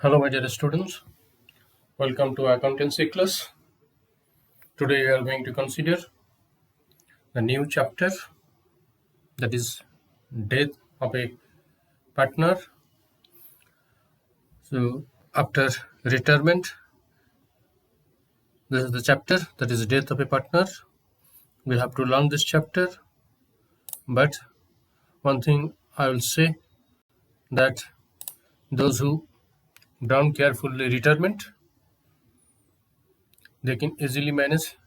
Hello, my dear students. Welcome to accountancy class. Today we are going to consider the new chapter, that is death of a partner. So after retirement, this is the chapter, that is death of a partner. We have to learn this chapter, but one thing I will say, that those who done carefully retirement, they can easily manage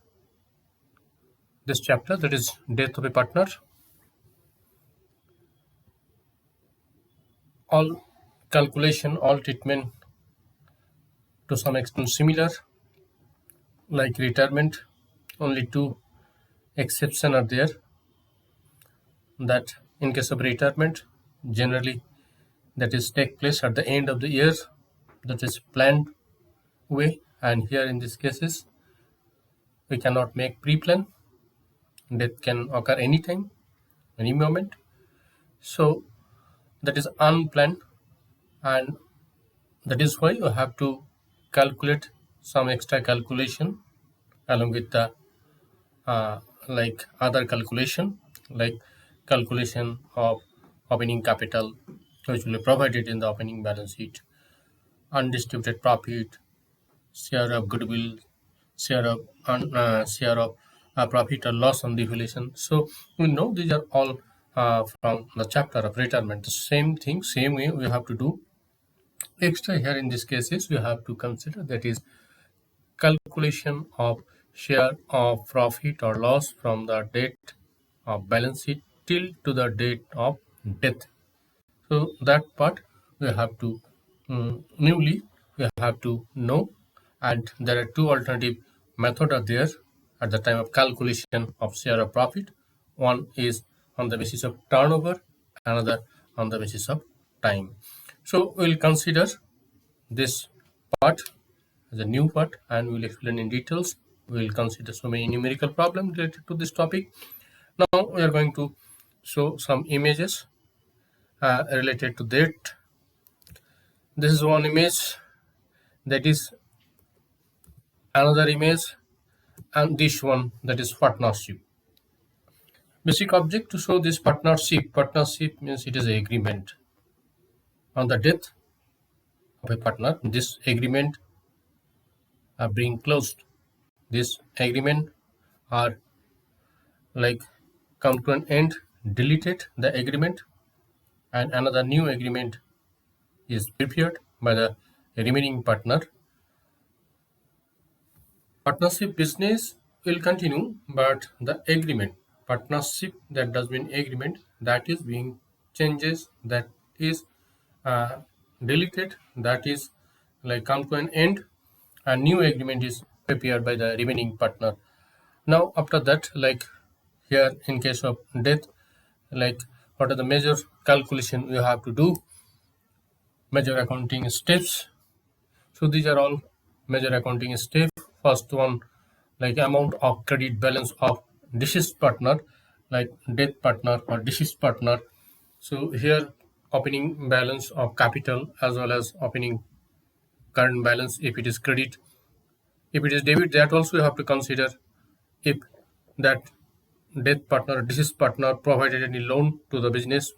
this chapter, that is death of a partner. All calculation, all treatment to some extent similar, like retirement. Only two exceptions are there, that in case of retirement, generally that is take place at the end of the year, that is planned way, and here in these cases we cannot make pre-plan. Death can occur anytime, any moment, so that is unplanned, and that is why you have to calculate some extra calculation along with the like other calculation, like calculation of opening capital, which will be provided in the opening balance sheet, undistributed profit, share of goodwill, share of profit or loss on devaluation. So we know these are all from the chapter of retirement. The same thing, same way we have to do. Extra here in this cases we have to consider, that is calculation of share of profit or loss from the date of balance sheet till to the date of death. So that part we have to newly we have to know, and there are two alternative methods are there at the time of calculation of share of profit. One is on the basis of turnover, another on the basis of time. So we'll consider this part as a new part, and we'll explain in details. We'll consider so many numerical problems related to this topic. Now we are going to show some images related to that. This is one image, that is another image, and this one, that is partnership. Basic object to show this partnership. Partnership means it is an agreement. On the death of a partner, this agreement are being closed. This agreement are like come to an end, deleted the agreement, and another new agreement is prepared by the remaining partner. Partnership business will continue, but the agreement, partnership, that does mean agreement, that is being changes, that is uh, deleted, that is like come to an end, and new agreement is prepared by the remaining partner. Now after that, like here in case of death, like what are the major calculation we have to do, major accounting steps. So these are all major accounting steps. First one, like amount of credit balance of deceased partner, like death partner or deceased partner. So here opening balance of capital as well as opening current balance if it is credit. If it is debit, that also you have to consider. If that death partner, deceased partner provided any loan to the business.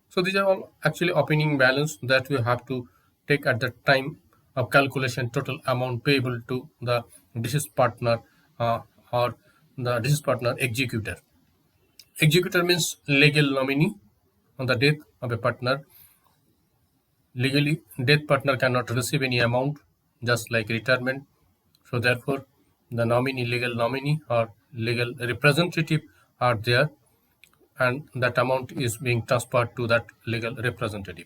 So these are all actually opening balance that we have to take at the time of calculation total amount payable to the deceased partner or the deceased partner executor. Executor means legal nominee on the death of a partner. Legally, death partner cannot receive any amount, just like retirement. So therefore, the nominee, legal nominee or legal representative are there, and that amount is being transferred to that legal representative.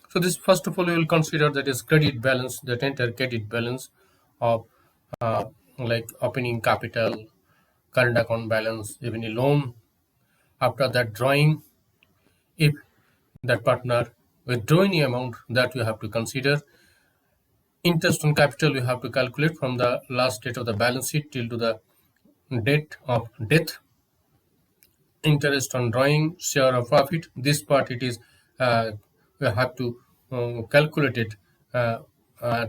So this, first of all, we will consider, that is credit balance, that entire credit balance of uh, like opening capital, current account balance, even a loan. After that, drawing, if that partner withdraw any amount, that we have to consider. Interest on capital we have to calculate from the last date of the balance sheet till to the date of death. Interest on drawing, share of profit, this part it is we have to calculate it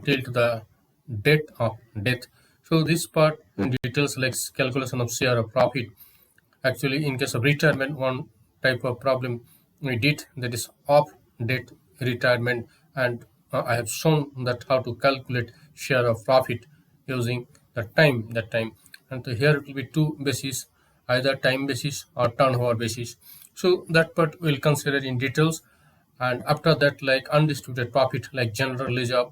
till to the date of death. So this part details like calculation of share of profit. Actually, in case of retirement, one type of problem we did, that is off date retirement, and I have shown that how to calculate share of profit using the time. And so here it will be two basis, either time basis or turnover basis. So that part we'll consider in details. And after that, like undistributed profit, like general ledger,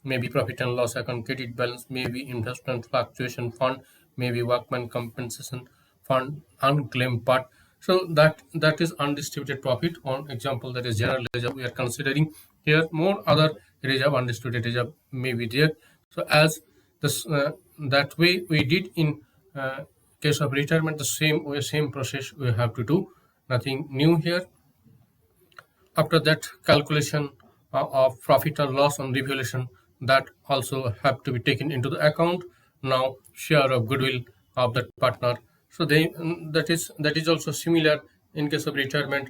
maybe profit and loss account, credit balance, maybe investment fluctuation fund, maybe workman compensation fund, unclaimed part. So that is undistributed profit. On example, that is general ledger we are considering here. More other reserve, undistributed reserve may be there. So as this that way we did in case of retirement, the same way, same process we have to do. Nothing new here. After that, calculation of profit or loss on revaluation, that also have to be taken into the account. Now share of goodwill of that partner. So that is also similar in case of retirement,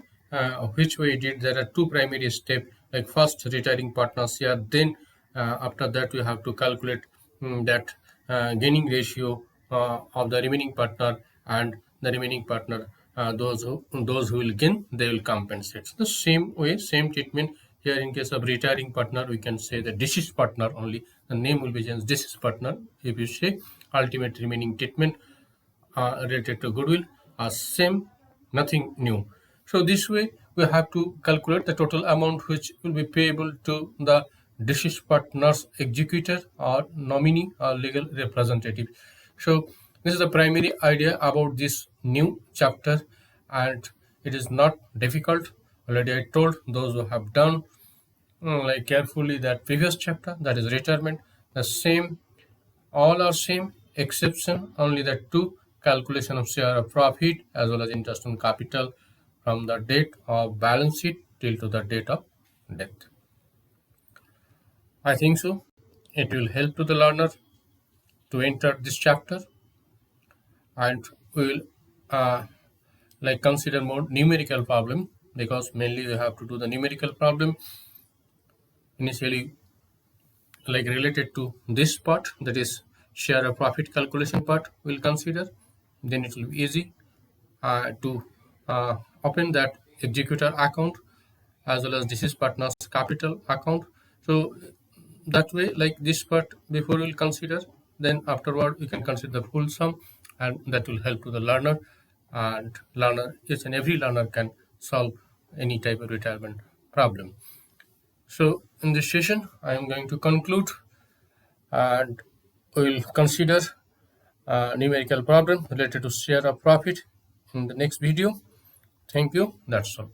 which we did. There are two primary steps, like first retiring partner share, then after that we have to calculate that gaining ratio of the remaining partner, and the remaining partner, those who will gain, they will compensate. The same way, same treatment here. In case of retiring partner, we can say the deceased partner only. The name will be changed, deceased partner. If you say ultimate remaining treatment related to goodwill are same, nothing new. So this way we have to calculate the total amount which will be payable to the deceased partner's executor or nominee or legal representative. So this is the primary idea about this new chapter, and it is not difficult. Already I told those who have done like carefully that previous chapter, that is retirement, the same, all are same, exception only that two, calculation of share of profit as well as interest on capital from the date of balance sheet till to the date of death. I think so. It will help to the learner to enter this chapter, and we will like consider more numerical problem, because mainly we have to do the numerical problem initially, like related to this part, that is share of profit calculation part we'll consider. Then it will be easy to open that executor account as well as this is partner's capital account. So that way, like this part before we'll consider, then afterward we can consider the full sum, and that will help to the learner. And learner, each and every learner can solve any type of retirement problem. So in this session I am going to conclude, and we will consider numerical problem related to share of profit in the next video. Thank you. That's all.